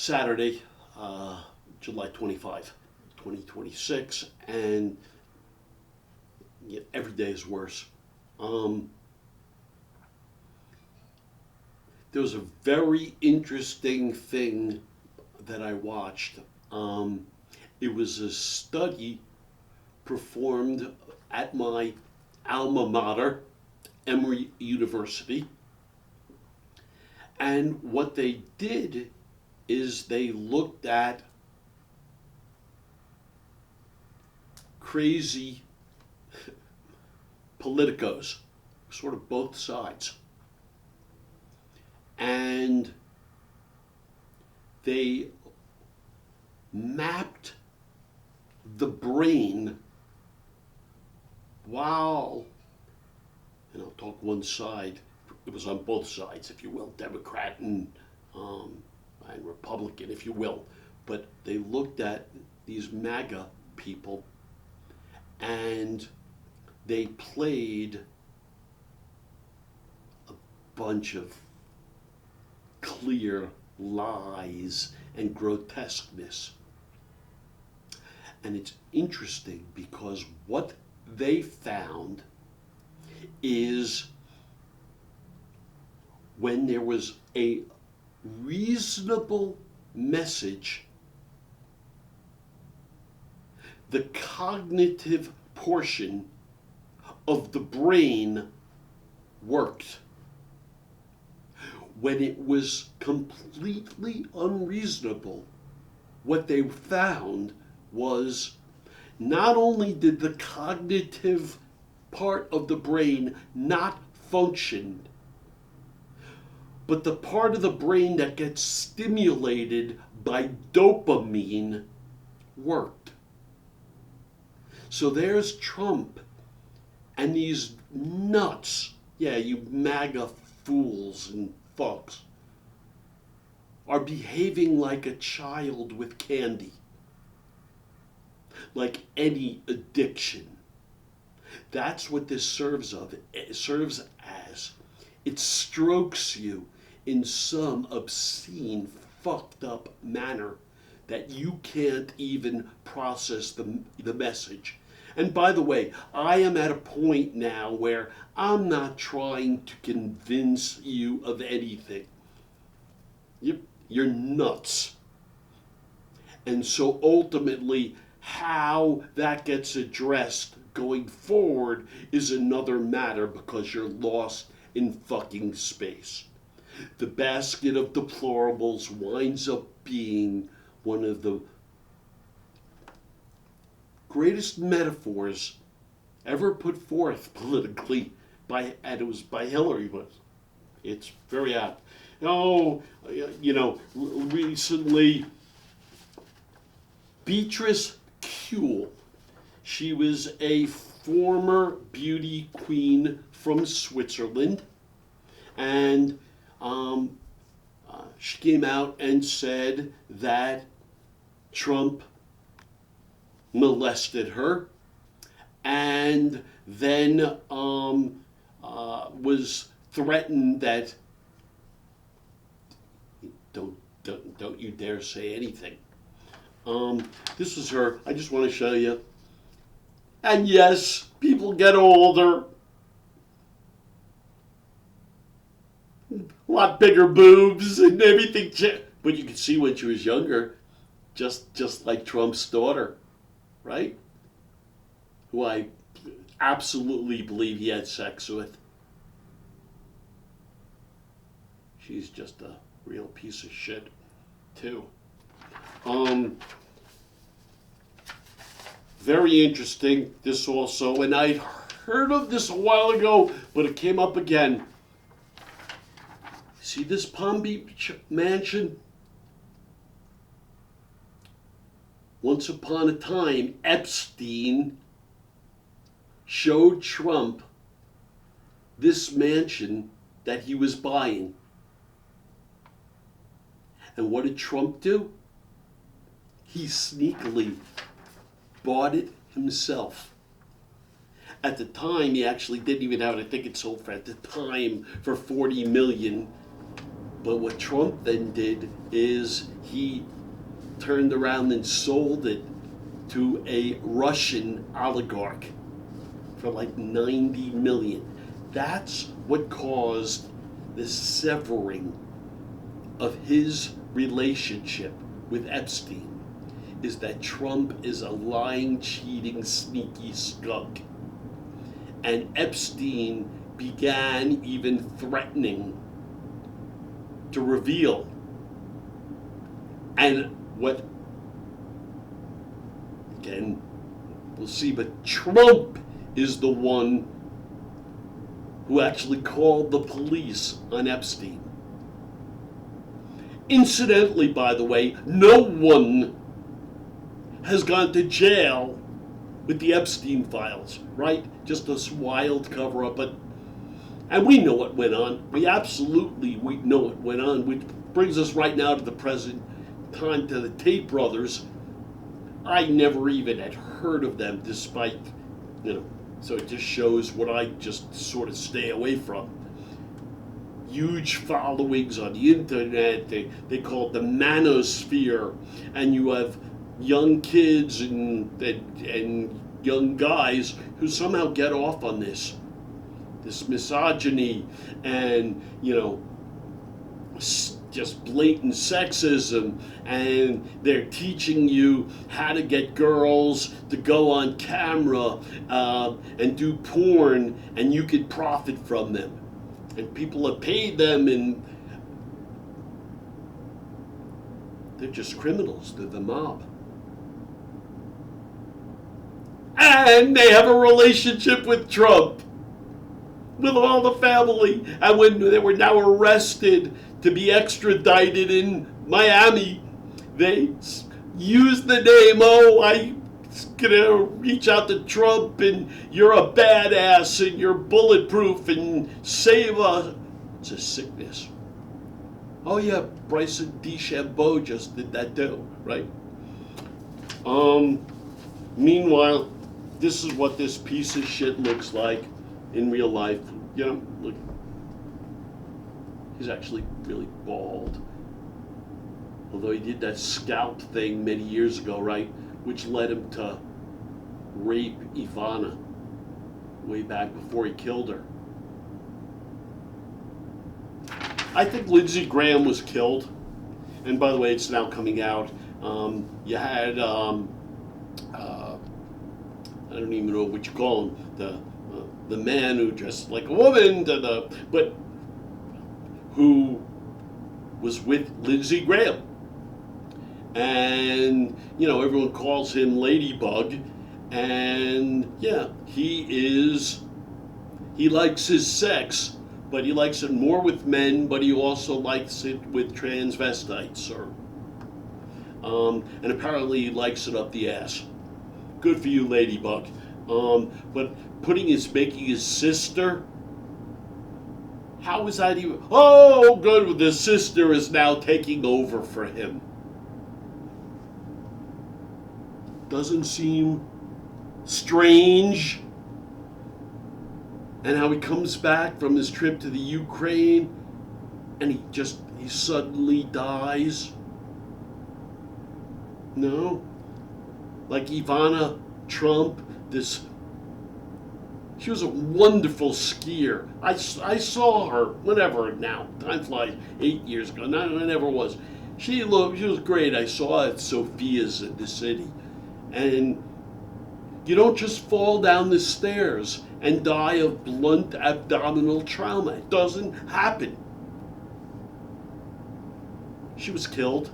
Saturday, July 25, 2026, and yeah, every day is worse. There was a very interesting thing that I watched. It was a study performed at my alma mater, Emory University. And what they did is they looked at crazy politicos, sort of both sides. And they mapped the brain while, and I'll talk one side, it was on both sides, if you will, Democrat and Republican, if you will. But they looked at these MAGA people and they played a bunch of clear lies and grotesqueness. And it's interesting because what they found is when there was a reasonable message, the cognitive portion of the brain worked. When it was completely unreasonable, what they found was not only did the cognitive part of the brain not function, but the part of the brain that gets stimulated by dopamine worked. So there's Trump and these nuts, yeah, you MAGA fools and fucks, are behaving like a child with candy, like any addiction. That's what this serves as. It strokes you in some obscene, fucked up manner that you can't even process the message. And by the way, I am at a point now where I'm not trying to convince you of anything. You're nuts. And so ultimately, how that gets addressed going forward is another matter because you're lost in fucking space. The basket of deplorables winds up being one of the greatest metaphors ever put forth politically and it was by Hillary. It's very apt. Recently, Beatrice Kuhl, she was a former beauty queen from Switzerland, and she came out and said that Trump molested her, and then was threatened that don't you dare say anything. This was her. I just want to show you. And yes, people get older. A lot bigger boobs and everything. But you can see when she was younger, just like Trump's daughter, right? Who I absolutely believe he had sex with. She's just a real piece of shit, too. Very interesting, this also, and I heard of this a while ago, but it came up again. See this Palm Beach mansion? Once upon a time, Epstein showed Trump this mansion that he was buying. And what did Trump do? He sneakily bought it himself. At the time, he actually didn't even have it. I think it sold for, at the time, for $40 million. But what Trump then did is he turned around and sold it to a Russian oligarch for like 90 million. That's what caused the severing of his relationship with Epstein, is that Trump is a lying, cheating, sneaky skunk. And Epstein began even threatening to reveal. And what, again, we'll see, but Trump is the one who actually called the police on Epstein. Incidentally, by the way, no one has gone to jail with the Epstein files, right? Just this wild cover-up, and we know what went on. We know what went on, which brings us right now to the present time, to the Tate brothers. I never even had heard of them, despite, so it just shows what I just sort of stay away from. Huge followings on the internet, they call it the manosphere, and you have young kids and young guys who somehow get off on this misogyny and, just blatant sexism, and they're teaching you how to get girls to go on camera and do porn, and you could profit from them. And people have paid them, and they're just criminals. They're the mob. And they have a relationship with Trump, with all the family. And when they were now arrested to be extradited in Miami, they used the name, I'm gonna reach out to Trump, and you're a badass, and you're bulletproof, and save us. It's a sickness. Oh yeah, Bryson DeChambeau just did that too, right? Meanwhile, this is what this piece of shit looks like in real life. Look, he's actually really bald. Although he did that scalp thing many years ago, right? Which led him to rape Ivana way back before he killed her. I think Lindsey Graham was killed. And by the way, it's now coming out. You had, I don't even know what you call him, the man who dressed like a woman, but who was with Lindsey Graham. And, everyone calls him Ladybug. And, yeah, he likes his sex, but he likes it more with men, but he also likes it with transvestites. And apparently he likes it up the ass. Good for you, Ladybug. But making his sister, how is that even? Oh, good, the sister is now taking over for him. Doesn't seem strange. And how he comes back from his trip to the Ukraine and he suddenly dies. No? Like Ivana Trump, she was a wonderful skier. I saw her, whenever now, time flies, 8 years ago, no, it never was. She was great. I saw her at Sophia's in the city. And you don't just fall down the stairs and die of blunt abdominal trauma. It doesn't happen. She was killed.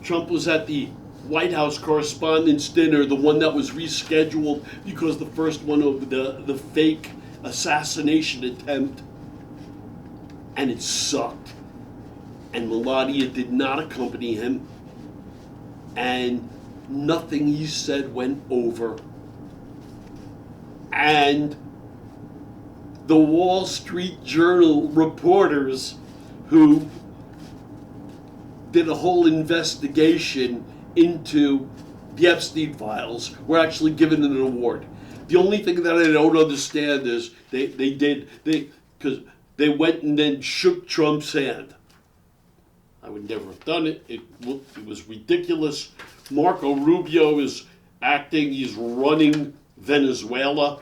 Trump was at the White House Correspondents' Dinner, the one that was rescheduled because the first one of the fake assassination attempt, and it sucked. And Melania did not accompany him, and nothing he said went over. And the Wall Street Journal reporters who did a whole investigation into the Epstein files were actually given an award. The only thing that I don't understand is because they went and then shook Trump's hand. I would never have done it. It was ridiculous. Marco Rubio is acting, he's running Venezuela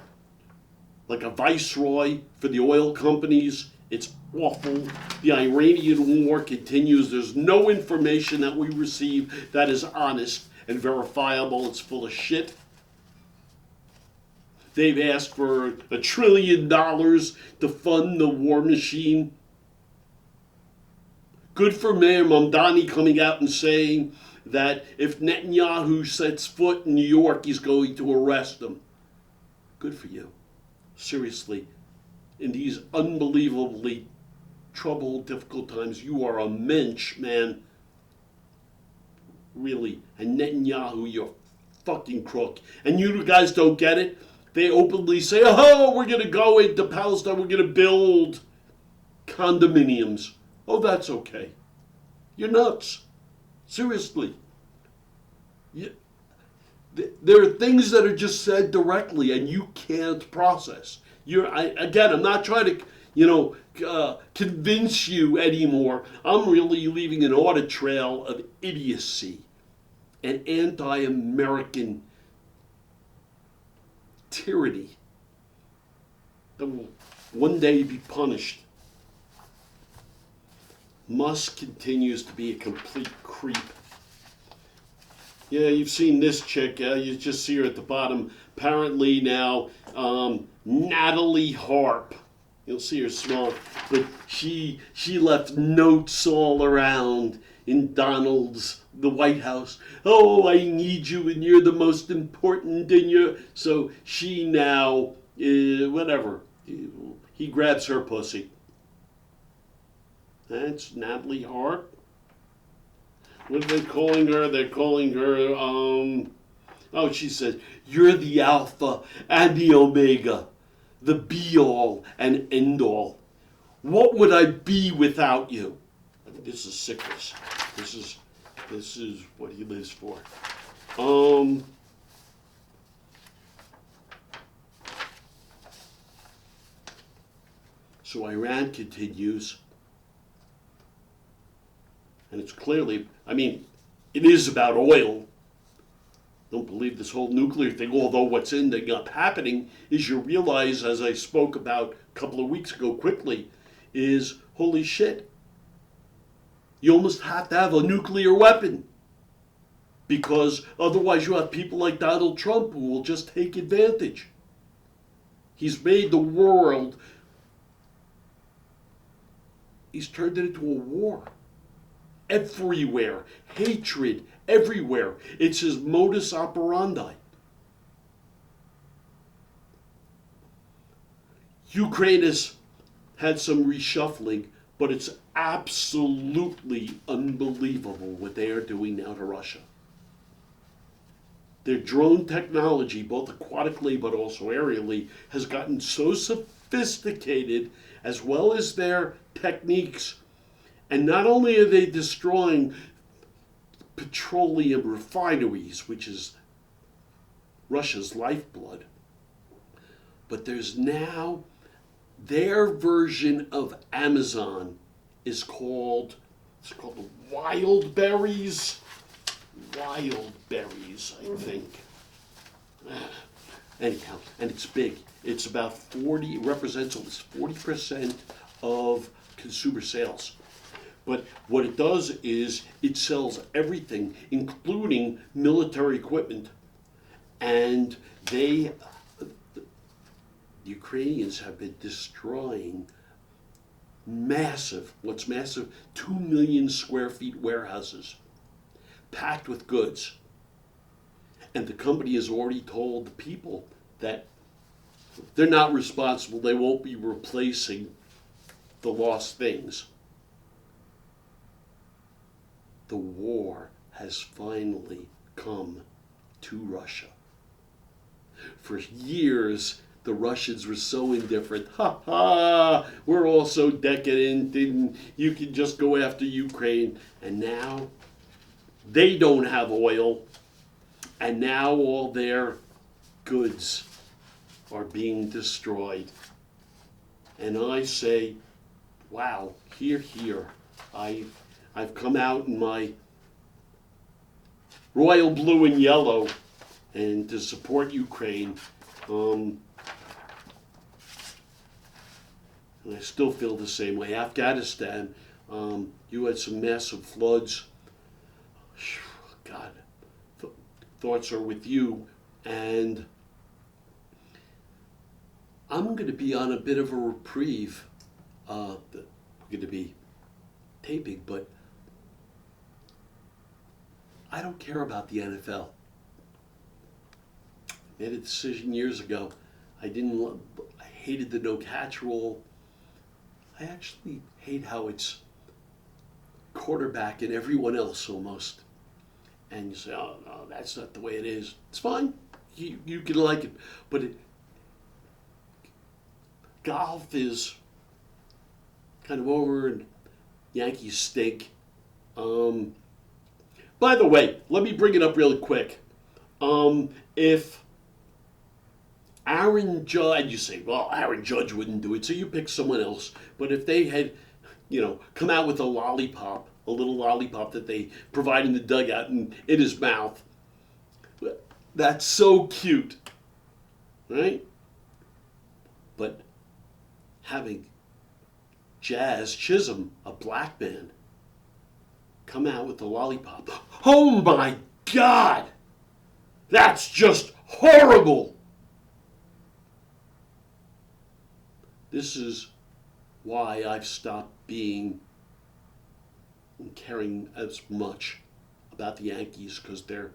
like a viceroy for the oil companies. It's awful. The Iranian war continues. There's no information that we receive that is honest and verifiable. It's full of shit. They've asked for $1 trillion to fund the war machine. Good for Mayor Mamdani coming out and saying that if Netanyahu sets foot in New York, he's going to arrest him. Good for you. Seriously, in these unbelievably troubled, difficult times, you are a mensch, man. Really. And Netanyahu, you're a fucking crook. And you guys don't get it? They openly say, oh, we're going to go into Palestine, we're going to build condominiums. Oh, that's okay. You're nuts. Seriously. There are things that are just said directly and you can't process. I'm not trying to, convince you anymore. I'm really leaving an audit trail of idiocy and anti-American tyranny that will one day be punished. Musk continues to be a complete creep. Yeah, you've seen this chick. You just see her at the bottom. Apparently now, Natalie Harp. You'll see her small, but she left notes all around in the White House. Oh, I need you, and you're the most important. So she now, whatever. He grabs her pussy. That's Natalie Harp. What are they calling her? They're calling her, she said, you're the Alpha and the Omega, the be-all and end-all. What would I be without you? I think this is sickness. This is what he lives for. So Iran continues. And it's clearly, it is about oil. Don't believe this whole nuclear thing, although what's ending up happening is you realize, as I spoke about a couple of weeks ago quickly, is, holy shit, you almost have to have a nuclear weapon. Because otherwise you have people like Donald Trump who will just take advantage. He's made the world, he's turned it into a war. Everywhere. Hatred everywhere. It's his modus operandi. Ukraine has had some reshuffling, but it's absolutely unbelievable what they are doing now to Russia. Their drone technology, both aquatically but also aerially, has gotten so sophisticated, as well as their techniques. And not only are they destroying petroleum refineries, which is Russia's lifeblood, but there's now their version of Amazon is called the wild berries. Wild berries, I think. Anyhow, and it's big. It's about represents almost 40% of consumer sales. But what it does is it sells everything, including military equipment. And the Ukrainians have been destroying massive, 2 million square feet warehouses, packed with goods. And the company has already told the people that they're not responsible, they won't be replacing the lost things. The war has finally come to Russia. For years, the Russians were so indifferent. Ha ha, we're all so decadent and you can just go after Ukraine. And now, they don't have oil. And now all their goods are being destroyed. And I say, wow, here. I've come out in my royal blue and yellow and to support Ukraine. And I still feel the same way. Afghanistan, you had some massive floods. God, thoughts are with you. And I'm going to be on a bit of a reprieve. We're going to be taping, but I don't care about the NFL. I made a decision years ago. I hated the no catch rule. I actually hate how it's quarterback and everyone else almost. And you say, oh no, that's not the way it is. It's fine. You can like it, but golf is kind of over and Yankees stink. By the way, let me bring it up really quick. If Aaron Judge, you say, well, Aaron Judge wouldn't do it, so you pick someone else. But if they had, come out with a little lollipop that they provide in the dugout and in his mouth, that's so cute, right? But having Jazz Chisholm, a black man, come out with the lollipop, oh my God, that's just horrible. This is why I've stopped being and caring as much about the Yankees, because they're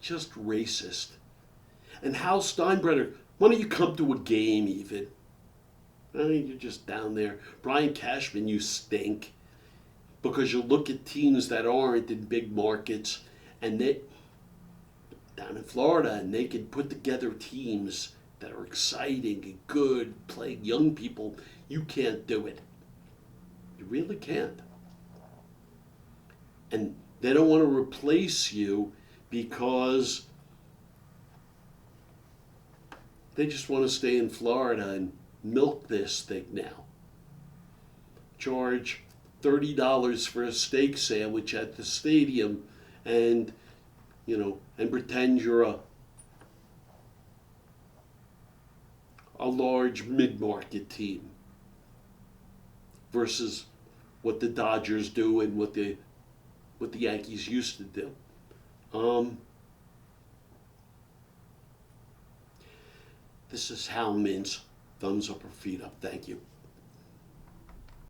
just racist. And Hal Steinbrenner, why don't you come to a game even? I mean, you're just down there. Brian Cashman, you stink. Because you look at teams that aren't in big markets, and they down in Florida, and they can put together teams that are exciting and good, playing young people. You can't do it. You really can't. And they don't want to replace you because they just want to stay in Florida and milk this thing now. Charge $30 for a steak sandwich at the stadium and pretend you're a large mid-market team versus what the Dodgers do and what the Yankees used to do. This is Hal Mintz. Thumbs up or feet up. Thank you.